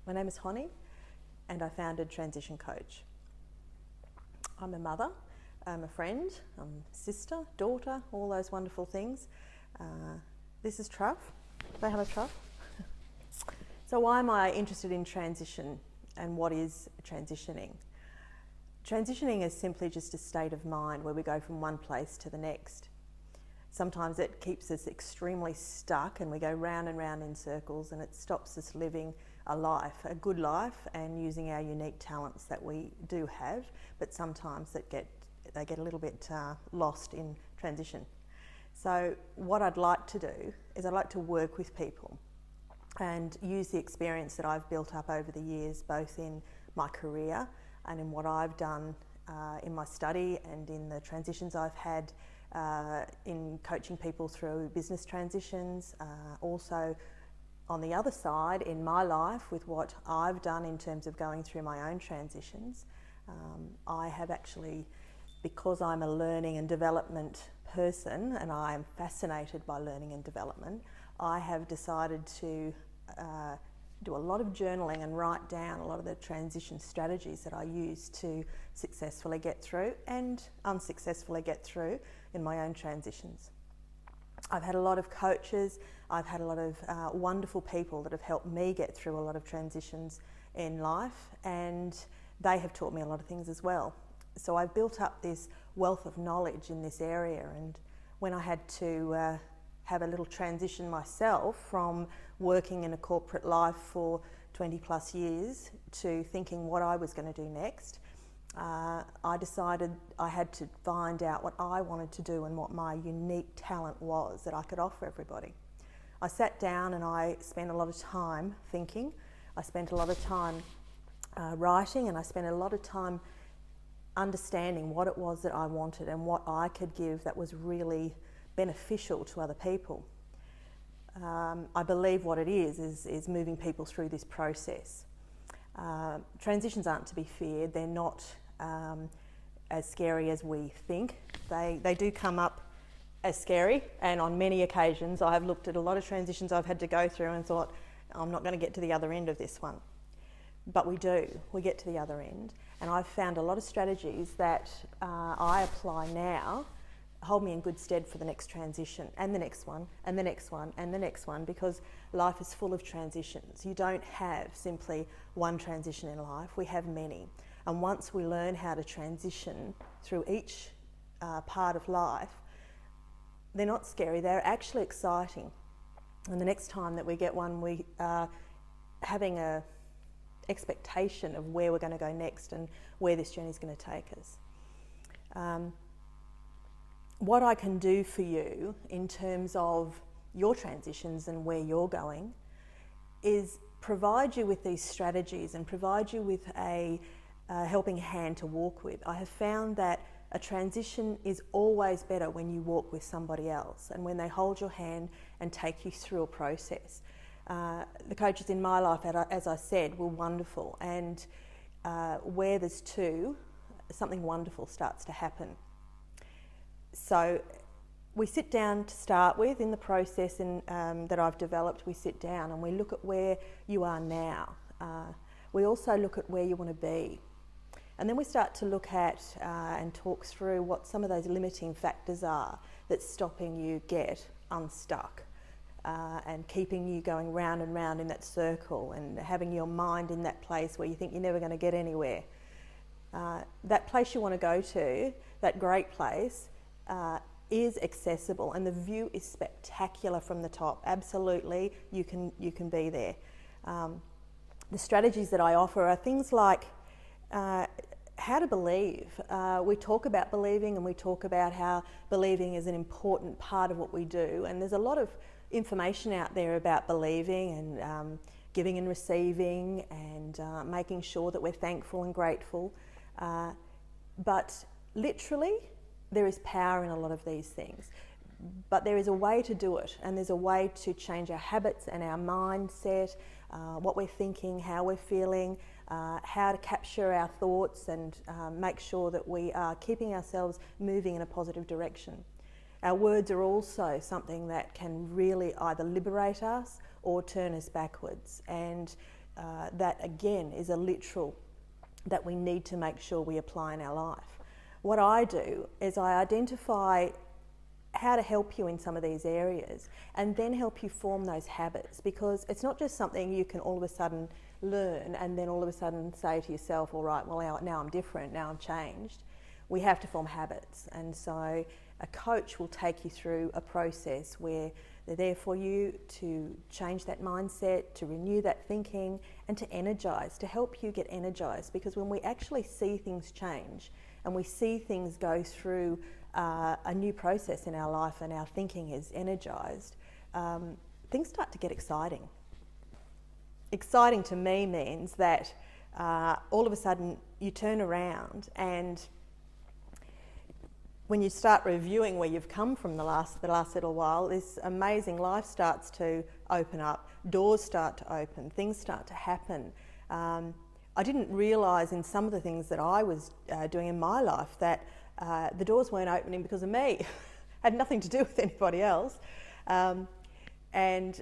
My name is Honnie and I founded Transition Coach. I'm a mother, I'm a friend, I'm a sister, daughter, all those wonderful things. This is Truff. Say hello, Truff. So why am I interested in transition and what is transitioning? Transitioning is simply just a state of mind where we go from one place to the next. Sometimes it keeps us extremely stuck and we go round and round in circles, and it stops us living a life, a good life, and using our unique talents that we do have, but sometimes they get a little bit lost in transition. So what I'd like to do is I'd like to work with people and use the experience that I've built up over the years, both in my career and in what I've done in my study and in the transitions I've had in coaching people through business transitions, also on the other side in my life with what I've done in terms of going through my own transitions. I have actually, because I'm a learning and development person and I am fascinated by learning and development, I have decided to do a lot of journaling and write down a lot of the transition strategies that I use to successfully get through and unsuccessfully get through in my own transitions. I've had a lot of coaches, I've had a lot of wonderful people that have helped me get through a lot of transitions in life, and they have taught me a lot of things as well. So I've built up this wealth of knowledge in this area, and when I had to have a little transition myself from working in a corporate life for 20 plus years to thinking what I was going to do next, I decided I had to find out what I wanted to do and what my unique talent was that I could offer everybody. I sat down and I spent a lot of time thinking, I spent a lot of time writing, and I spent a lot of time understanding what it was that I wanted and what I could give that was really beneficial to other people. I believe what it is moving people through this process. Transitions aren't to be feared, they're not as scary as we think. They do come up as scary, and on many occasions I have looked at a lot of transitions I've had to go through and thought, I'm not going to get to the other end of this one. But we get to the other end, and I've found a lot of strategies that I apply now hold me in good stead for the next transition, and the next one, and the next one, and the next one, because life is full of transitions. You don't have simply one transition in life, we have many. And once we learn how to transition through each part of life, they're not scary, they're actually exciting. And the next time that we get one, we are having a expectation of where we're going to go next and where this journey is going to take us. What I can do for you in terms of your transitions and where you're going is provide you with these strategies and provide you with a helping hand to walk with. I have found that a transition is always better when you walk with somebody else and when they hold your hand and take you through a process. The coaches in my life, as I said, were wonderful, and where there's two, something wonderful starts to happen. So we sit down to start with in the process that I've developed. We sit down and we look at where you are now. We also look at where you want to be. And then we start to look at and talk through what some of those limiting factors are that's stopping you get unstuck and keeping you going round and round in that circle and having your mind in that place where you think you're never going to get anywhere. That place you want to go to, that great place, is accessible, and the view is spectacular from the top. Absolutely, you can be there. The strategies that I offer are things like how to believe. We talk about believing, and we talk about how believing is an important part of what we do, and there's a lot of information out there about believing and giving and receiving and making sure that we're thankful and grateful, but literally there is power in a lot of these things, but there is a way to do it, and there's a way to change our habits and our mindset, what we're thinking, how we're feeling, how to capture our thoughts and make sure that we are keeping ourselves moving in a positive direction. Our words are also something that can really either liberate us or turn us backwards, and that again is a literal that we need to make sure we apply in our life. What I do is I identify how to help you in some of these areas and then help you form those habits, because it's not just something you can all of a sudden learn and then all of a sudden say to yourself, all right, well now I'm different, now I'm changed. We have to form habits, and so a coach will take you through a process where they're there for you to change that mindset, to renew that thinking, and to energise, to help you get energised. Because when we actually see things change and we see things go through a new process in our life and our thinking is energised, things start to get exciting. Exciting to me means that all of a sudden you turn around, and when you start reviewing where you've come from the last little while, this amazing life starts to open up, doors start to open, things start to happen. I didn't realise in some of the things that I was doing in my life that the doors weren't opening because of me. Had nothing to do with anybody else. And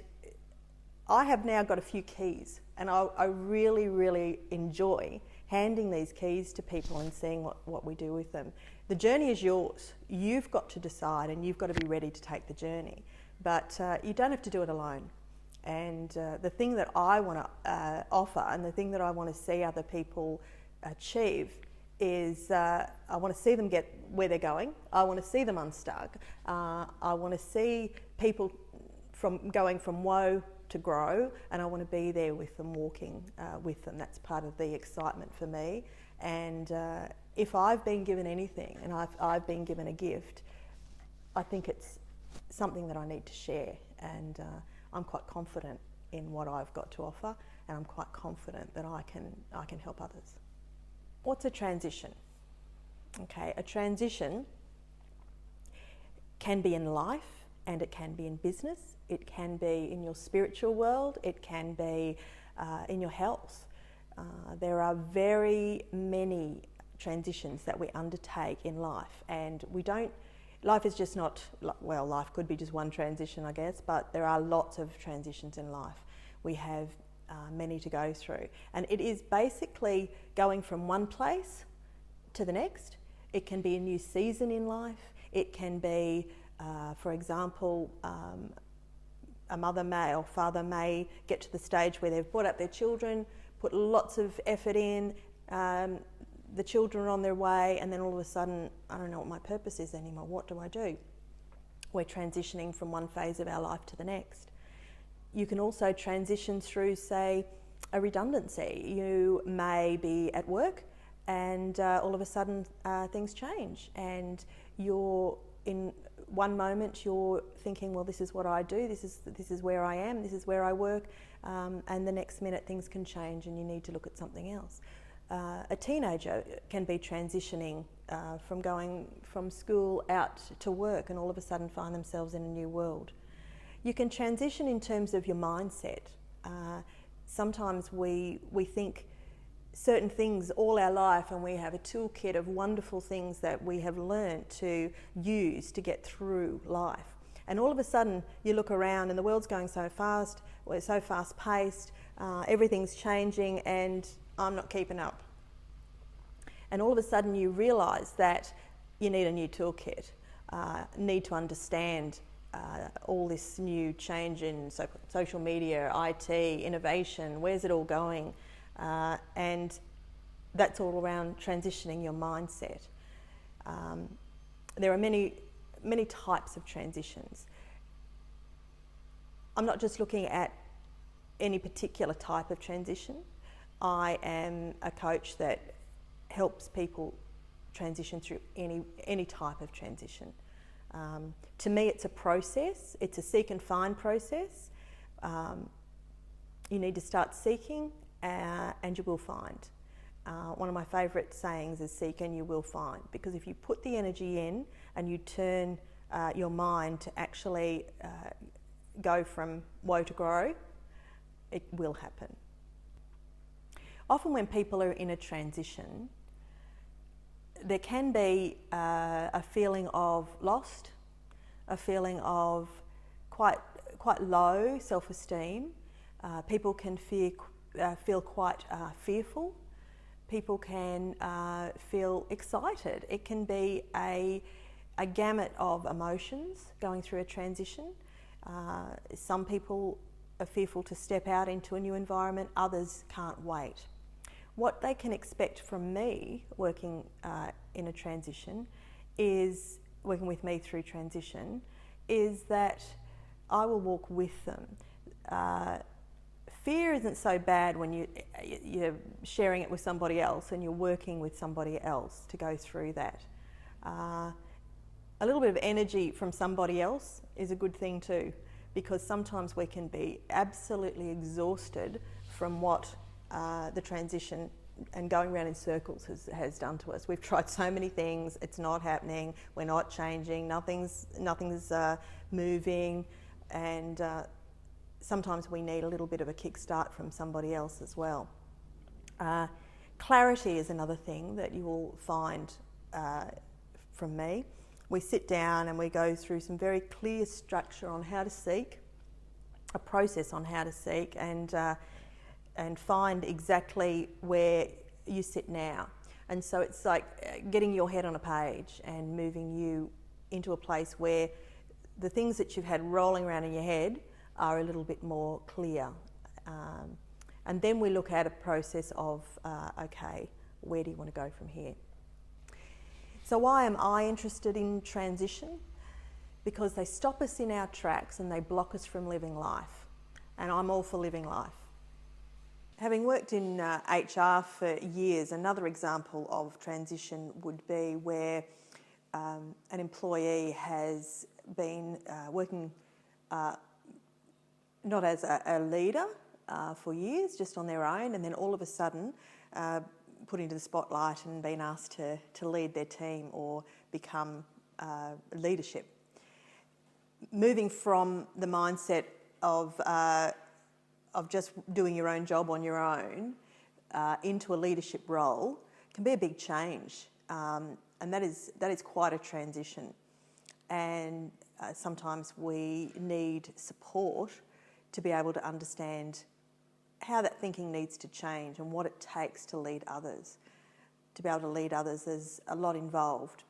I have now got a few keys, and I really, really enjoy handing these keys to people and seeing what we do with them. The journey is yours. You've got to decide, and you've got to be ready to take the journey. But you don't have to do it alone. And the thing that I want to offer, and the thing that I want to see other people achieve, is I want to see them get where they're going. I want to see them unstuck. I want to see people going from woe to grow, and I want to be there with them, walking with them. That's part of the excitement for me. And if I've been given anything, and I've been given a gift, I think it's something that I need to share. And I'm quite confident in what I've got to offer, and I'm quite confident that I can help others. What's a transition? Okay, a transition can be in life, and it can be in business, it can be in your spiritual world, it can be in your health. There are very many transitions that we undertake in life, and life is just not, well, life could be just one transition, I guess, but there are lots of transitions in life. We have many to go through, and it is basically going from one place to the next. It can be a new season in life. It can be, for example, a mother may or father may get to the stage where they've brought up their children, put lots of effort in, the children are on their way, and then all of a sudden, I don't know what my purpose is anymore. What do I do? We're transitioning from one phase of our life to the next. You can also transition through, say, a redundancy. You may be at work, and all of a sudden things change, and you're in one moment you're thinking, well, this is what I do, this is where I am, this is where I work, and the next minute things can change and you need to look at something else. A teenager can be transitioning from going from school out to work and all of a sudden find themselves in a new world. You can transition in terms of your mindset. Sometimes we think certain things all our life, and we have a toolkit of wonderful things that we have learnt to use to get through life. And all of a sudden you look around and the world's going so fast, we're so fast paced, everything's changing, and I'm not keeping up. And all of a sudden you realise that you need a new toolkit, need to understand all this new change in social media, IT, innovation, where's it all going? And that's all around transitioning your mindset. There are many types of transitions. I'm not just looking at any particular type of transition. I am a coach that helps people transition through any type of transition. To me, it's a process. It's a seek and find process. You need to start seeking, and you will find. One of my favourite sayings is seek and you will find, because if you put the energy in and you turn your mind to actually go from woe to grow, it will happen. Often when people are in a transition, there can be a feeling of lost, a feeling of quite low self-esteem. People can feel quite fearful. People can feel excited. It can be a gamut of emotions going through a transition. Some people are fearful to step out into a new environment, others can't wait. What they can expect from me working in a transition is, working with me through transition, is that I will walk with them. Fear isn't so bad when you're sharing it with somebody else and you're working with somebody else to go through that. A little bit of energy from somebody else is a good thing too, because sometimes we can be absolutely exhausted from what the transition and going around in circles has done to us. We've tried so many things, it's not happening, we're not changing, nothing's moving, and sometimes we need a little bit of a kickstart from somebody else as well. Clarity is another thing that you will find from me. We sit down and we go through some very clear structure on how to seek, a process on how to seek, and find exactly where you sit now. And so it's like getting your head on a page and moving you into a place where the things that you've had rolling around in your head are a little bit more clear. And then we look at a process of, okay, where do you want to go from here? So why am I interested in transition? Because they stop us in our tracks and they block us from living life. And I'm all for living life. Having worked in HR for years, another example of transition would be where an employee has been working not as a leader for years, just on their own, and then all of a sudden put into the spotlight and been asked to lead their team or become leadership. Moving from the mindset of just doing your own job on your own into a leadership role can be a big change, and that is quite a transition. And sometimes we need support to be able to understand how that thinking needs to change and what it takes to lead others. To be able to lead others, there's a lot involved.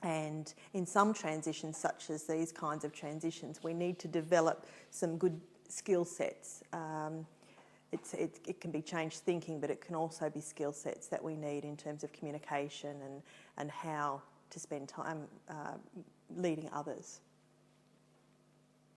And in some transitions, such as these kinds of transitions, we need to develop some good skill sets. It can be changed thinking, but it can also be skill sets that we need in terms of communication and how to spend time leading others.